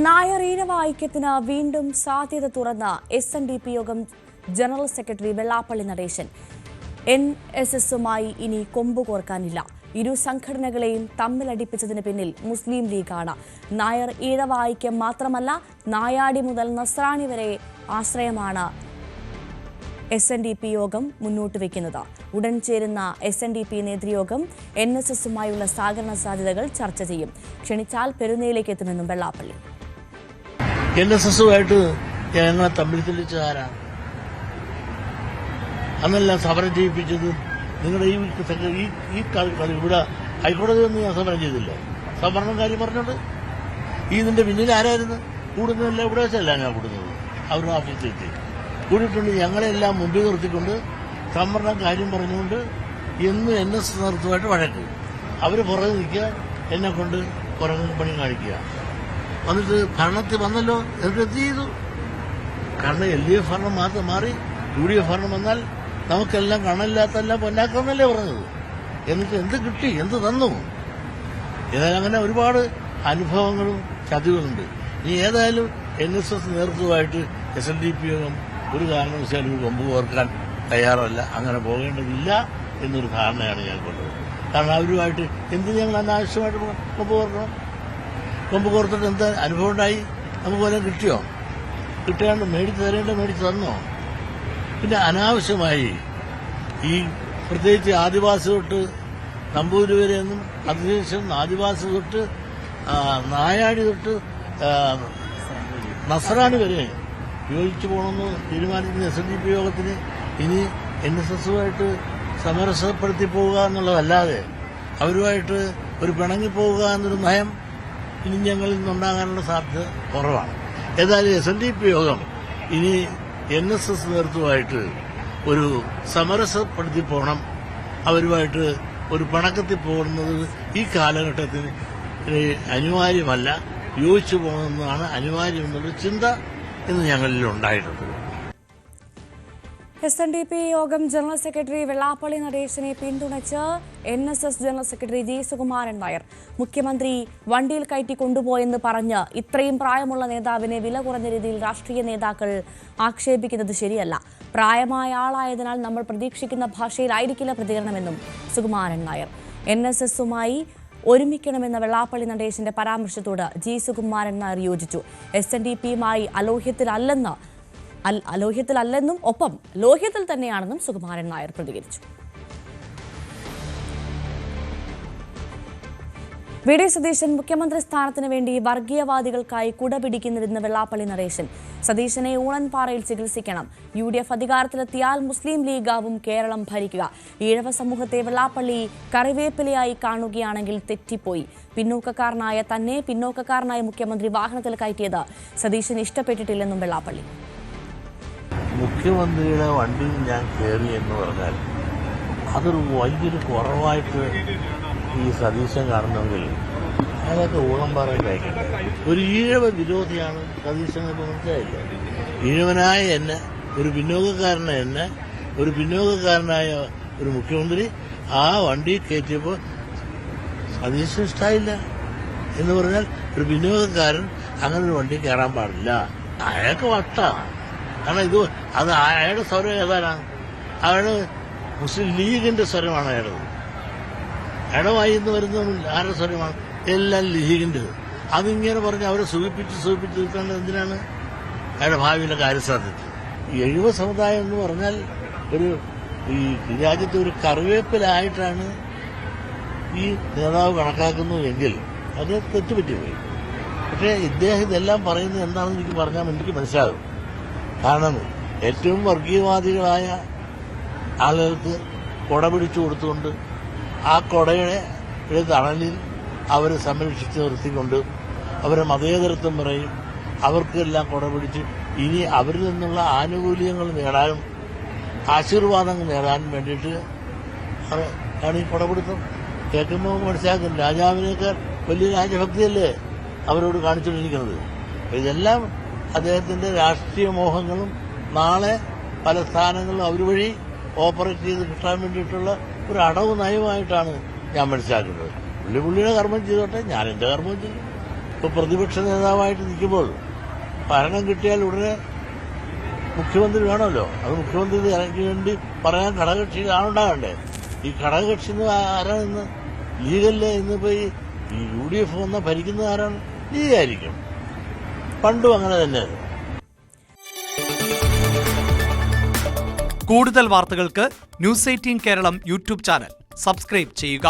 നായർ ഈഴവ ഐക്യത്തിന് വീണ്ടും സാധ്യത തുറന്ന SNDP യോഗം ജനറൽ സെക്രട്ടറി വെള്ളാപ്പള്ളി നടേശൻ. NSSുമായി ഇനി കൊമ്പുകോർക്കാനില്ല. ഇരു സംഘടനകളെയും തമ്മിലടിപ്പിച്ചതിന് പിന്നിൽ മുസ്ലിം ലീഗാണ്. നായർ ഈഴവ ഐക്യം മാത്രമല്ല, നായാടി മുതൽ നസ്രാണി വരെ ആശ്രയമാണ് SNDP യോഗം മുന്നോട്ട് വയ്ക്കുന്നത്. ഉടൻ ചേരുന്ന SNDP നേതൃയോഗം NSSുമായുള്ള സഹകരണ സാധ്യതകൾ ചർച്ച ചെയ്യും. ക്ഷണിച്ചാൽ പെരുന്നയിലേക്ക് എത്തുമെന്നും വെള്ളാപ്പള്ളി. NSSുമായിട്ട് ഞങ്ങളെ തമ്മിൽ തെളിച്ച ആരാണ്? അന്നെല്ലാം സമരം ചെയ്യിപ്പിച്ചത് നിങ്ങളുടെ ഈ കളി ഇവിടെ ഹൈക്കോടതി ഒന്നും ഞാൻ സമരം ചെയ്തില്ല. സംവരണം കാര്യം പറഞ്ഞോണ്ട് ഇതിന്റെ പിന്നിൽ ആരായിരുന്നു കൂടുന്നതല്ല? ഇവിടെ വെച്ചല്ല ഞാൻ കൂടുന്നത്. അവരുടെ ഓഫീസിലെത്തി കൂടിയിട്ടുണ്ട്. ഞങ്ങളെല്ലാം മുമ്പിൽ നിർത്തിക്കൊണ്ട് സംവരണം കാര്യം പറഞ്ഞുകൊണ്ട് എന്നും NSS നേതൃത്വമായിട്ട് വഴക്ക്. അവർ പുറകെ നിൽക്കുക, എന്നെ കൊണ്ട് പുറകെ പണി കാണിക്കുക. എന്നിട്ട് ഭരണത്തിൽ വന്നല്ലോ, എന്നിട്ട് എന്ത് ചെയ്തു? കാരണം LDF ഭരണം മാത്രം മാറി UDF ഭരണം വന്നാൽ നമുക്കെല്ലാം കണലില്ലാത്തല്ല പൊന്നാക്കാന്നല്ലേ പറഞ്ഞത്. എന്നിട്ട് എന്ത് കിട്ടി, എന്ത് തന്നു? ഏതായാലും അങ്ങനെ ഒരുപാട് അനുഭവങ്ങളും ചതികളുണ്ട്. ഇനി ഏതായാലും NSS നേതൃത്വമായിട്ട് SNDP യോഗം ഒരു കാരണവശാലും കൊമ്പ് കോർക്കാൻ തയ്യാറല്ല. അങ്ങനെ പോകേണ്ടതില്ല എന്നൊരു ധാരണയാണ് ഞാൻ കൊണ്ടത്. കാരണം അവരുമായിട്ട് എന്ത് ഞങ്ങൾ അനാവശ്യമായിട്ട് കൊമ്പ് കോർക്കണം? കൊമ്പ് കോർത്തിട്ട് എന്താ അനുഭവം ഉണ്ടായി? നമുക്ക് വല്ലതും കിട്ടിയോ? കിട്ടാണ്ട് മേടിച്ച് തരേണ്ട മേടിച്ച് തന്നോ? പിന്നെ അനാവശ്യമായി ഈ പ്രത്യേകിച്ച് ആദിവാസി തൊട്ട് നമ്പൂതിരി വരെയൊന്നും, അതിനുശേഷം ആദിവാസി തൊട്ട് നായാടി തൊട്ട് നസ്രാണി വരെ യോജിച്ചു പോകണമെന്ന് തീരുമാനിക്കുന്ന SNDP യോഗത്തിന് ഇനി NSSുമായിട്ട് സമരസപ്പെടുത്തി പോവുക എന്നുള്ളതല്ലാതെ അവരുമായിട്ട് ഒരു പിണങ്ങിപ്പോവുക എന്നൊരു നയം ഇനി ഞങ്ങളിൽ നിന്നുണ്ടാകാനുള്ള സാധ്യത കുറവാണ്. ഏതായാലും SNDP യോഗം ഇനി NSS നേതൃത്വമായിട്ട് ഒരു സമരസപ്പെടുത്തി പോകണം. അവരുമായിട്ട് ഒരു പിണക്കത്തിൽ പോകുന്നത് ഈ കാലഘട്ടത്തിൽ അനിവാര്യമല്ല. യോജിച്ചു പോകുന്നതാണ് അനിവാര്യം എന്നുള്ള ചിന്ത ഇന്ന് ഞങ്ങളിൽ ഉണ്ടായിട്ടുണ്ട്. SNDP യോഗം ജനറൽ സെക്രട്ടറി വെള്ളാപ്പള്ളി നടേശനെ പിന്തുണച്ച് NSS general secretary G. Sukumaran Nair. മുഖ്യമന്ത്രി വണ്ടിയിൽ കയറ്റി കൊണ്ടുപോയെന്ന് പറഞ്ഞ് ഇത്രയും പ്രായമുള്ള നേതാവിനെ വില കുറഞ്ഞ രീതിയിൽ രാഷ്ട്രീയ നേതാക്കൾ ആക്ഷേപിക്കുന്നത് ശരിയല്ല. പ്രായമായ ആളായതിനാൽ നമ്മൾ പ്രതീക്ഷിക്കുന്ന ഭാഷയിലായിരിക്കില്ല പ്രതികരണമെന്നും സുകുമാരൻ നായർ. NSSുമായി ഒരുമിക്കണമെന്ന വെള്ളാപ്പള്ളി നടേശന്റെ പരാമർശത്തോട് G. സുകുമാരൻ നായർ യോജിച്ചു. SNDPയുമായി അലോഹ്യത്തിലല്ലെന്നും ഒപ്പം ലോഹ്യത്തിൽ തന്നെയാണെന്നും സുകുമാരൻ നായർ പ്രതികരിച്ചു. VD സതീശൻ മുഖ്യമന്ത്രി സ്ഥാനത്തിന് വേണ്ടി വർഗീയവാദികൾക്കായി കുടപിടിക്കുന്നുവെന്ന് വെള്ളാപ്പള്ളി നടേശൻ. സതീശനെ ഊണൻപാറയിൽ ചികിത്സിക്കണം. UDF അധികാരത്തിലെത്തിയാൽ മുസ്ലിം ലീഗാവും കേരളം ഭരിക്കുക. ഈഴവ സമൂഹത്തെ വെള്ളാപ്പള്ളി കറിവേപ്പിലയായി കാണുകയാണെങ്കിൽ തെറ്റിപ്പോയി. പിന്നോക്കക്കാരനായ മുഖ്യമന്ത്രി വാഹനത്തിൽ കയറ്റിയത് സതീശന് ഇഷ്ടപ്പെട്ടിട്ടില്ലെന്നും വെള്ളാപ്പള്ളി. മുഖ്യമന്ത്രിയുടെ വണ്ടിയിൽ ഞാൻ കയറി എന്ന് പറഞ്ഞാൽ അതൊരു വലിയൊരു കുറവായിട്ട് ഈ സതീശൻ കാണുന്നെങ്കിൽ അതൊക്കെ ഊണംപാറയിൽ അയക്കട്ടെ. ഒരു ഈഴവ വിരോധിയാണ് സതീശൻ എന്ന് മനസ്സിലായില്ല. ഈഴവനായ എന്നെ, ഒരു പിന്നോക്കക്കാരനായ ഒരു മുഖ്യമന്ത്രി ആ വണ്ടി കയറ്റിയപ്പോൾ സതീശൻ ഇഷ്ടമായില്ല എന്ന് പറഞ്ഞാൽ ഒരു പിന്നോക്കക്കാരൻ അങ്ങനെ ഒരു വണ്ടി കയറാൻ പാടില്ല. അയാൾക്ക് വട്ടാണ്. കാരണം അത് അയാളുടെ സ്വരം ഏതാനാണ്? അയാള് മുസ്ലിം ലീഗിന്റെ സ്വരമാണ് അയാളത്. അയാളുടെ വായിന്ന് വരുന്നൊന്നുമില്ല. ആരുടെ സ്വരമാണ്? എല്ലാം ലീഗിന്റെ. അതിങ്ങനെ പറഞ്ഞ് അവരെ സൂചിപ്പിച്ച് തീർക്കേണ്ടത് എന്തിനാണ്? അയാളുടെ ഭാവിയിലെ കാര്യസാധ്യത. ഈ 70 സമുദായം എന്ന് പറഞ്ഞാൽ ഈ രാജ്യത്തെ ഒരു കറിവേപ്പിലായിട്ടാണ് ഈ നേതാവ് കണക്കാക്കുന്നു എങ്കിൽ അത് തെറ്റുപറ്റിപ്പോയി. പക്ഷേ ഇദ്ദേഹം ഇതെല്ലാം പറയുന്നത് എന്താണെന്ന് എനിക്ക് മനസ്സിലാകും. കാരണം ഏറ്റവും വർഗീയവാദികളായ ആളുകൾക്ക് കൊട പിടിച്ചു കൊടുത്തുകൊണ്ട് ആ കൊടയുടെ തണലിൽ അവരെ സംരക്ഷിച്ച് നിർത്തിക്കൊണ്ട് അവരെ മതേതരത്വം പറയും. അവർക്കെല്ലാം കൊട പിടിച്ച് ഇനി അവരിൽ നിന്നുള്ള ആനുകൂല്യങ്ങൾ നേടാനും ആശീർവാദങ്ങൾ നേടാനും വേണ്ടിയിട്ട് ആണ് ഈ കൊടപിടുത്തം. കേൾക്കുമ്പോൾ മനസ്സിലാക്കും രാജാവിനേക്കാൾ വലിയ രാജഭക്തിയല്ലേ അവരോട് കാണിച്ചുകൊണ്ടിരിക്കുന്നത്. ഇതെല്ലാം അദ്ദേഹത്തിന്റെ രാഷ്ട്രീയ മോഹങ്ങളും നാളെ പല സ്ഥാനങ്ങളും അവർ വഴി ഓപ്പറേറ്റ് ചെയ്ത് കിട്ടാൻ വേണ്ടിയിട്ടുള്ള ഒരു അടവ് നയമായിട്ടാണ് ഞാൻ മനസ്സിലാക്കുന്നത്. പുള്ളിയുടെ കർമ്മം ചെയ്തോട്ടെ, ഞാൻ എന്റെ കർമ്മം ചെയ്യും. ഇപ്പോൾ പ്രതിപക്ഷ നേതാവായിട്ട് നിൽക്കുമ്പോൾ ഭരണം കിട്ടിയാൽ ഉടനെ മുഖ്യമന്ത്രി വേണമല്ലോ. അത് മുഖ്യമന്ത്രി ഇറങ്ങി വേണ്ടി പറയാൻ ഘടകകക്ഷി ആളുണ്ടാകണ്ടേ. ഈ ഘടകകക്ഷി ആരാണ് ഇന്ന്? ലീഗല്ലേ. ഇന്നിപ്പോ ഈ UDF വന്ന ഭരിക്കുന്നത് ആരാണ്? ലീഗായിരിക്കും. പണ്ടും അങ്ങനെ തന്നെ. കൂടുതൽ വാർത്തകൾക്ക് news 18 Keralam YouTube channel subscribe ചെയ്യുക.